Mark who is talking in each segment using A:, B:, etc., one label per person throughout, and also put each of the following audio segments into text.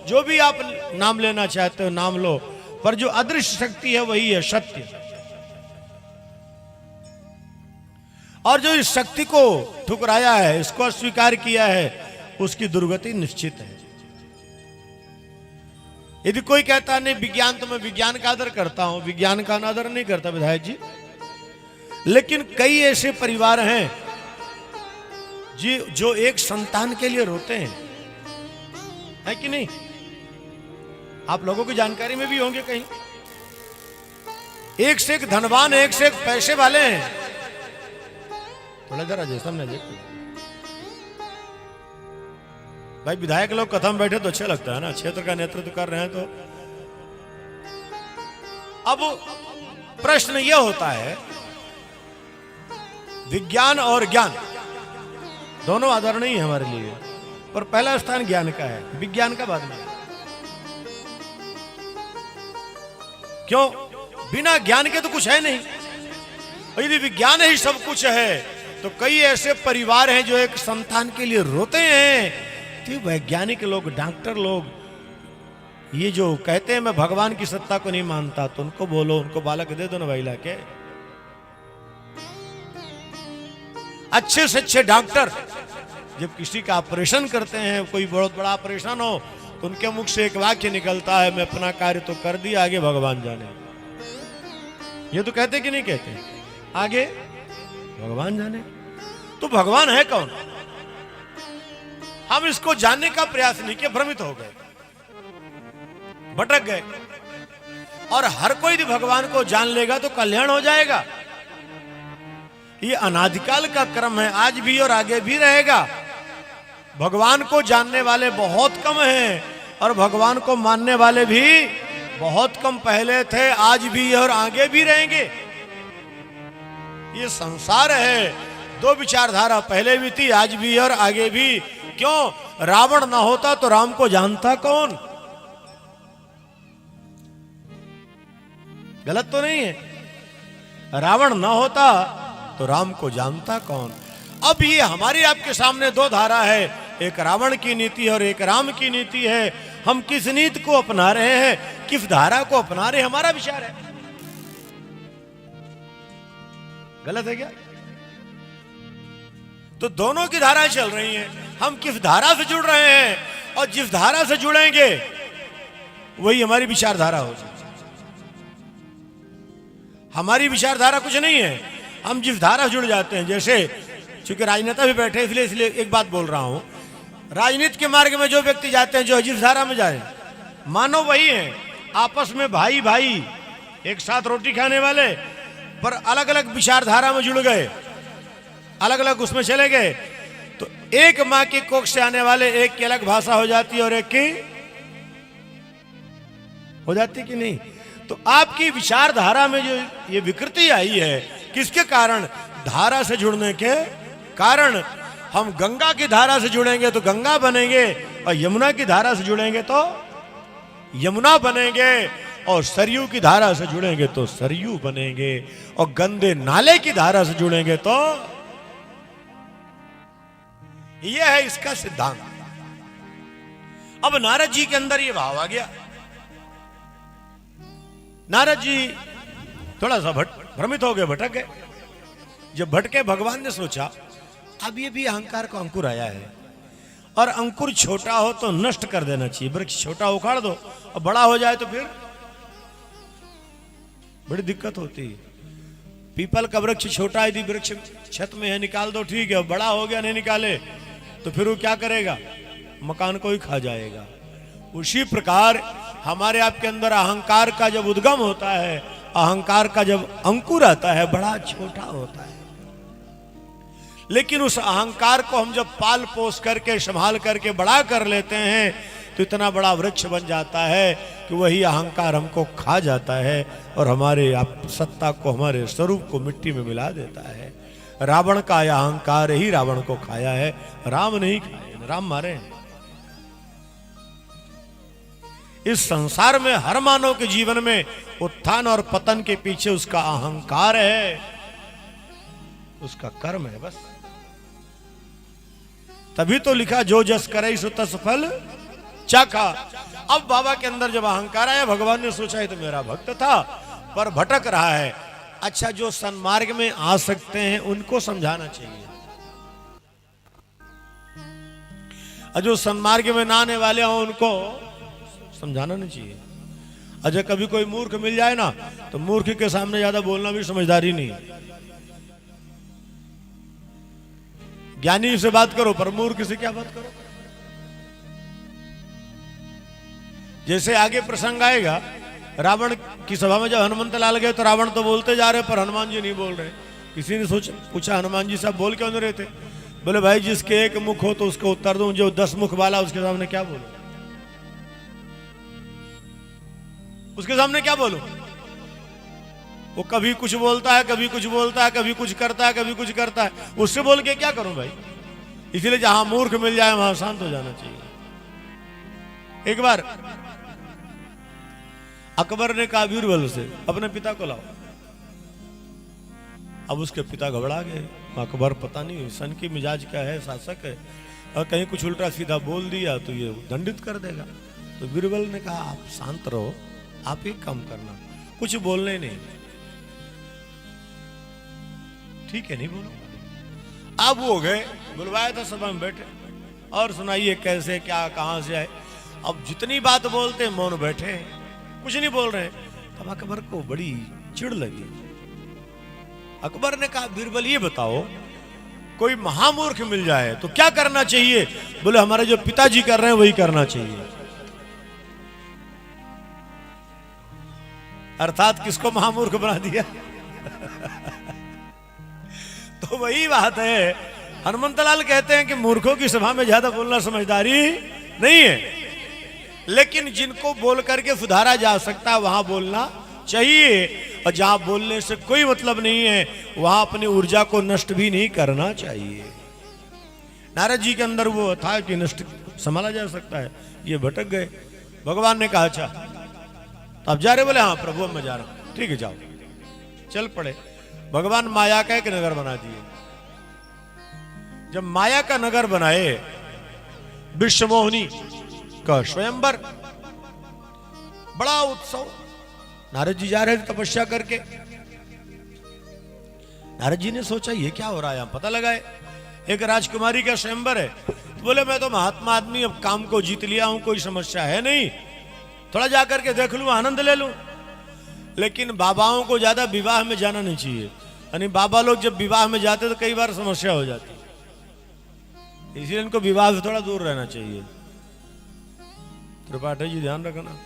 A: जो भी आप नाम लेना चाहते हो नाम लो, पर जो अदृश्य शक्ति है वही है सत्य। और जो इस शक्ति को ठुकराया है, इसको अस्वीकार किया है, उसकी दुर्गति निश्चित है। यदि कोई कहता नहीं विज्ञान, तो मैं विज्ञान का आदर करता हूं, विज्ञान का अनादर नहीं करता विधायक जी। लेकिन कई ऐसे परिवार हैं जी जो एक संतान के लिए रोते हैं, है कि नहीं? आप लोगों की जानकारी में भी होंगे कहीं। एक से एक धनवान, एक से एक पैसे वाले हैं। थोड़ा जरा जैसा हमने देखो भाई, विधायक लोग कथा में बैठे तो अच्छा लगता है ना, क्षेत्र का नेतृत्व कर रहे हैं तो। अब प्रश्न यह होता है, विज्ञान और ज्ञान दोनों आदरणीय है हमारे लिए, पर पहला स्थान ज्ञान का है, विज्ञान का बाद में। क्यों? बिना ज्ञान के तो कुछ है नहीं। यदि विज्ञान ही सब कुछ है तो कई ऐसे परिवार हैं जो एक संतान के लिए रोते हैं। तो वैज्ञानिक लोग, डॉक्टर लोग, ये जो कहते हैं मैं भगवान की सत्ता को नहीं मानता, तो उनको बोलो, उनको बालक दे दो ना भाई लाके। अच्छे से अच्छे डॉक्टर जब किसी का ऑपरेशन करते हैं, कोई बहुत बड़ा ऑपरेशन हो, तो उनके मुख से एक वाक्य निकलता है, मैं अपना कार्य तो कर दिया, आगे भगवान जाने। ये तो कहते कि नहीं कहते? आगे भगवान जाने। तो भगवान है कौन? हम इसको जानने का प्रयास नहीं किया, भ्रमित हो गए, भटक गए। और हर कोई भी भगवान को जान लेगा तो कल्याण हो जाएगा। ये अनादिकाल का क्रम है, आज भी और आगे भी रहेगा। भगवान को जानने वाले बहुत कम हैं और भगवान को मानने वाले भी बहुत कम पहले थे, आज भी और आगे भी रहेंगे। ये संसार है, दो विचारधारा पहले भी थी, आज भी और आगे भी। क्यों? रावण ना होता तो राम को जानता कौन? गलत तो नहीं है? रावण ना होता तो राम को जानता कौन? अब ये हमारी आपके सामने दो धारा है, एक रावण की नीति और एक राम की नीति है। हम किस नीति को अपना रहे हैं, किस धारा को अपना रहे हैं, हमारा विचार है। गलत है क्या? तो दोनों की धाराएं चल रही हैं, हम किस धारा से जुड़ रहे हैं, और जिस धारा से जुड़ेंगे वही हमारी विचारधारा हो जाए। हमारी विचारधारा कुछ नहीं है, हम जिस धारा से जुड़ जाते हैं। जैसे चूंकि राजनेता भी बैठे, इसलिए एक बात बोल रहा हूं, राजनीति के मार्ग में जो व्यक्ति जाते हैं, जो जिस धारा में जाए, मानो वही है, आपस में भाई भाई, एक साथ रोटी खाने वाले, पर अलग अलग विचारधारा में जुड़ गए, अलग अलग उसमें चले गए, तो एक मां की कोख से आने वाले, एक की अलग भाषा हो जाती है और एक की हो जाती कि नहीं? तो आपकी विचारधारा में जो ये विकृति आई है, किसके कारण? धारा से जुड़ने के कारण। हम गंगा की धारा से जुड़ेंगे तो गंगा बनेंगे, और यमुना की धारा से जुड़ेंगे तो यमुना बनेंगे, और सरयू की धारा से जुड़ेंगे तो सरयू बनेंगे, और गंदे नाले की धारा से जुड़ेंगे तो। यह है इसका सिद्धांत। अब नारद जी के अंदर यह भाव आ गया। नारद जी थोड़ा सा भ्रमित हो गए, भटक गए। जब भटके, भगवान ने सोचा अब ये भी अहंकार का अंकुर आया है, और अंकुर छोटा हो तो नष्ट कर देना चाहिए। वृक्ष छोटा उखाड़ दो, और बड़ा हो जाए तो फिर बड़ी दिक्कत होती है। पीपल का वृक्ष छोटा, यदि वृक्ष छत में है निकाल दो, ठीक है, बड़ा हो गया नहीं निकाले तो फिर वो क्या करेगा? मकान को ही खा जाएगा। उसी प्रकार हमारे आपके अंदर अहंकार का जब उद्गम होता है, अहंकार का जब अंकुर आता है, बड़ा छोटा होता है, लेकिन उस अहंकार को हम जब पाल पोस करके, संभाल करके बड़ा कर लेते हैं, तो इतना बड़ा वृक्ष बन जाता है कि वही अहंकार हमको खा जाता है और हमारे आप सत्ता को, हमारे स्वरूप को मिट्टी में मिला देता है। रावण का अहंकार ही रावण को खाया है, राम नहीं खाया, राम मारे हैं। इस संसार में हर मानव के जीवन में उत्थान और पतन के पीछे उसका अहंकार है, उसका कर्म है बस। तभी तो लिखा जो जस करे सो तस फल चाखा। अब बाबा के अंदर जब अहंकार आया, भगवान ने सोचा ये तो मेरा भक्त था पर भटक रहा है, अच्छा जो सन्मार्ग में आ सकते हैं उनको समझाना चाहिए, और जो सन्मार्ग में ना आने वाले हो उनको समझाना नहीं चाहिए। अच्छा कभी कोई मूर्ख मिल जाए ना, तो मूर्ख के सामने ज्यादा बोलना भी समझदारी नहीं। ज्ञानी से बात करो पर मूर्ख से क्या बात करो। जैसे आगे प्रसंग आएगा, रावण की सभा में जब हनुमंत लाल गए तो रावण तो बोलते जा रहे पर हनुमान जी नहीं बोल रहे। किसी ने पूछा हनुमान जी साहब बोल क्यों नहीं रहे थे? बोले भाई जिसके एक मुख हो तो उसको उत्तर दूं, जो 10 मुख वाला उसके सामने क्या बोलूं, उसके सामने क्या बोलूं? वो कभी कुछ बोलता है, कभी कुछ बोलता है, कभी कुछ करता है, कभी कुछ करता है, उससे बोल के क्या करूं भाई? इसलिए जहां मूर्ख मिल जाए वहां शांत हो जाना चाहिए। एक बार अकबर ने कहा बीरबल से अपने पिता को लाओ। अब उसके पिता घबरा गए। अकबर पता नहीं सन की मिजाज का है, शासक है, और कहीं कुछ उल्टा सीधा बोल दिया तो ये दंडित कर देगा। तो बीरबल ने कहा आप शांत रहो, आप एक काम करना, कुछ बोलने नहीं, ठीक है नहीं बोलो। अब वो गए, बुलवाया था सभा में बैठे, और सुनाइए कैसे क्या कहां से आए। अब जितनी बात बोलते मौन बैठे, कुछ नहीं बोल रहे। तब अकबर को बड़ी चिढ़ लगी। अकबर ने कहा बीरबल ये बताओ कोई महामूर्ख मिल जाए तो क्या करना चाहिए? बोले हमारे जो पिताजी कर रहे हैं वही करना चाहिए। अर्थात किसको महामूर्ख बना दिया? तो वही बात है, हनुमंतलाल कहते हैं कि मूर्खों की सभा में ज्यादा बोलना समझदारी नहीं है, लेकिन जिनको बोल करके सुधारा जा सकता है वहां बोलना चाहिए, और जहां बोलने से कोई मतलब नहीं है वहां अपनी ऊर्जा को नष्ट भी नहीं करना चाहिए। नारद जी के अंदर वो था कि नष्ट संभाला जा सकता है, ये भटक गए। भगवान ने कहा अच्छा तो अब जा रहे? बोले हाँ प्रभु मैं जा रहा हूं। ठीक है जाओ। चल पड़े। भगवान माया का एक नगर बना दिए। जब माया का नगर बनाए, विश्वमोहिनी का स्वयंवर, बड़ा उत्सव। नारद जी जा रहे थे तपस्या करके। नारद जी ने सोचा ये क्या हो रहा है, यहां पता लगाए। एक राजकुमारी का स्वयंवर है। तो बोले मैं तो महात्मा आदमी, अब काम को जीत लिया हूं, कोई समस्या है नहीं, थोड़ा जाकर के देख लूं, आनंद ले लूं। लेकिन बाबाओं को ज्यादा विवाह में जाना नहीं चाहिए, यानी बाबा लोग जब विवाह में जाते तो कई बार समस्या हो जाती, इसलिए इनको विवाह से थोड़ा दूर रहना चाहिए। त्रिपाठी जी ध्यान रखना,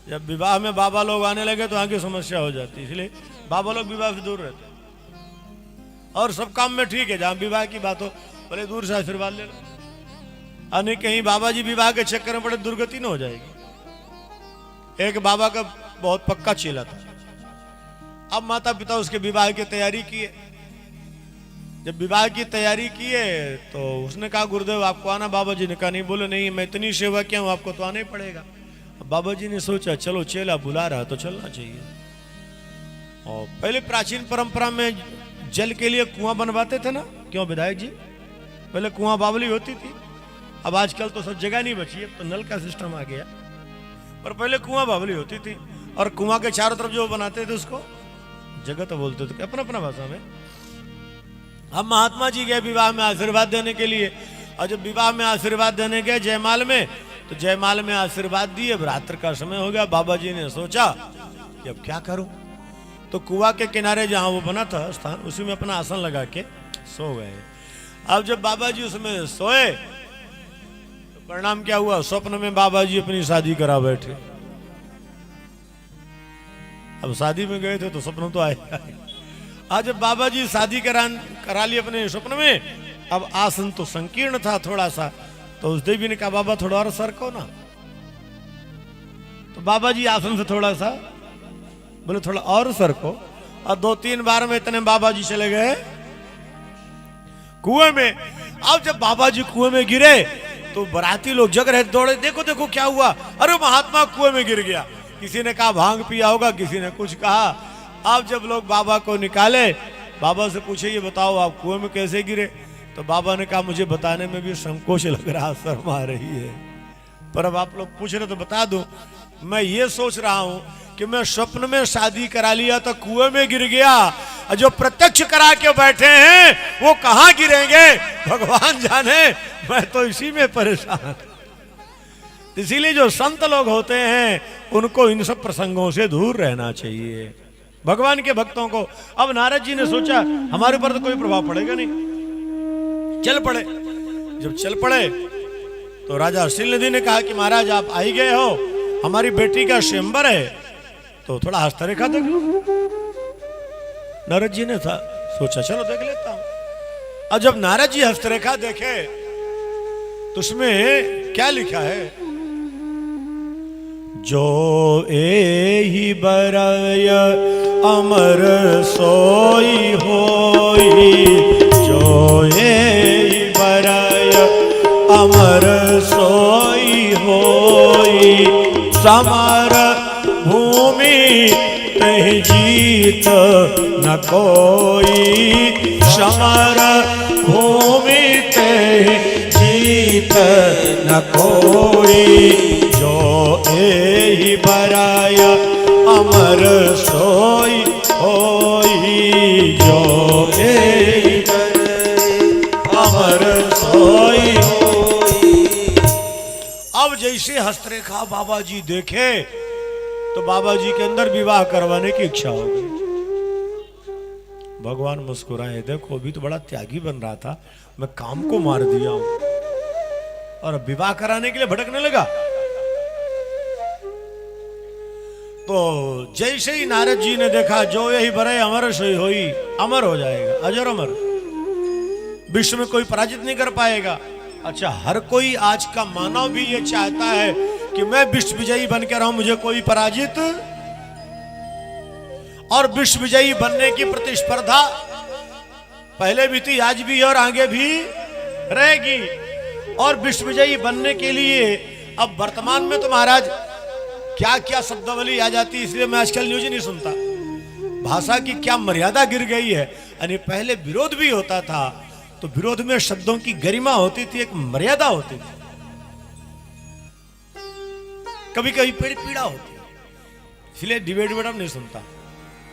A: जब विवाह में बाबा लोग आने लगे तो आगे समस्या हो जाती, इसलिए बाबा लोग विवाह से दूर रहते। और सब काम में ठीक है, जहां विवाह की बात हो भले दूर से आशीर्वाद ले लो, अने कहीं बाबा जी विवाह के चक्कर में बड़े दुर्गति न हो जाएगी। एक बाबा का बहुत पक्का चेला था। अब माता पिता उसके विवाह की तैयारी किए। जब विवाह की तैयारी किए तो उसने कहा गुरुदेव आपको आना? बाबा जी ने कहा नहीं। बोले नहीं मैं इतनी सेवा किया हूं, आपको तो आना ही पड़ेगा। बाबा जी ने सोचा चलो चेला बुला रहा तो चलना चाहिए। और पहले प्राचीन परंपरा में जल के लिए कुआं बनवाते थे ना, क्यों विधायक जी? पहले कुआं बावली होती थी, अब आजकल तो सब जगह नहीं बची, अब तो नल का सिस्टम आ गया, पर पहले कुआं बावली होती थी। और कुआं के चारों तरफ जो बनाते थे उसको जगत बोलते थे, अपना अपना भाषा में। हम महात्मा जी गए विवाह में आशीर्वाद देने के लिए, और जब विवाह में आशीर्वाद देने गए जयमाल में, तो जयमाल में आशीर्वाद दिए, रात्र का समय हो गया। बाबा जी ने सोचा कि अब क्या करूं, तो कुआं के किनारे जहां वो बना था स्थान, उसी में अपना आसन लगा के सो गए। अब जब बाबा जी उसमें सोए तो परिणाम क्या हुआ? स्वप्न में बाबा जी अपनी शादी करा बैठे। अब शादी में गए थे तो स्वप्न तो आया। आज जब बाबा जी शादी करा ली अपने स्वप्न में, अब आसन तो संकीर्ण था थोड़ा सा, तो उस देवी ने कहा बाबा थोड़ा और सरको ना। तो बाबा जी आसन से थोड़ा सा बोले थोड़ा और सरको, और 2-3 बार में इतने बाबा जी चले गए कुएं में। अब जब बाबा जी कुएं में गिरे तो बाराती लोग जग रहे, दौड़े, देखो देखो क्या हुआ, अरे महात्मा कुएं में गिर गया। किसी ने कहा भांग पिया होगा, किसी ने कुछ कहा। अब जब लोग बाबा को निकाले, बाबा से पूछे ये बताओ आप कुएं में कैसे गिरे? तो बाबा ने कहा मुझे बताने में भी संकोच लग रहा, शर्म आ रही है। पर अब आप लोग पूछ रहे तो बता दूं, मैं ये सोच रहा हूं कि मैं स्वप्न में शादी करा लिया तो कुएं में गिर गया, और जो प्रत्यक्ष करा के बैठे हैं वो कहां गिरेंगे भगवान जाने। मैं तो इसी में परेशान। इसीलिए जो संत लोग होते हैं उनको इन सब प्रसंगों से दूर रहना चाहिए, भगवान के भक्तों को। अब नारद जी ने सोचा हमारे ऊपर तो कोई प्रभाव पड़ेगा नहीं, चल पड़े। जब चल पड़े तो राजा शिलनिधि ने कहा कि महाराज आप आई गए हो, हमारी बेटी का स्वयंवर है, तो थोड़ा हस्तरेखा देख लो। नारद जी ने था सोचा चलो देख लेता हूं। और जब नारद जी हस्तरेखा देखे तो उसमें क्या लिखा है, जो एहि बरय अमर सोई होई, जो एहि बरय अमर सोई होई, समर भूमि तहि जीत न कोई, समर भूमि तहि जीत न कोई, जो एहि बरय अमर सोई होई, जो एहि बरय अमर सोई होई। अब जैसे हस्तरेखा बाबा जी देखे तो बाबा जी के अंदर विवाह करवाने की इच्छा हो गई। भगवान मुस्कुराए, देखो अभी तो बड़ा त्यागी बन रहा था, मैं काम को मार दिया हूं और विवाह कराने के लिए भटकने लगा। तो जैसे ही नारद जी ने देखा जो यही बरे अमर सोई होई, अमर हो जाएगा, अजर अमर, विश्व में कोई पराजित नहीं कर पाएगा। अच्छा, हर कोई आज का मानव भी ये चाहता है कि मैं विश्व विजयी बनकर रहूं, मुझे कोई पराजित, और विश्व विजयी बनने की प्रतिस्पर्धा पहले भी थी, आज भी और आगे भी रहेगी। और विश्व विजयी बनने के लिए अब वर्तमान में तो महाराज क्या क्या शब्दावली आ जाती है, इसलिए मैं आजकल न्यूज नहीं सुनता। भाषा की क्या मर्यादा गिर गई है। यानी पहले विरोध भी होता था तो विरोध में शब्दों की गरिमा होती थी, एक मर्यादा होती थी, कभी कभी पीड़ा होती, इसलिए डिबेट अब नहीं सुनता।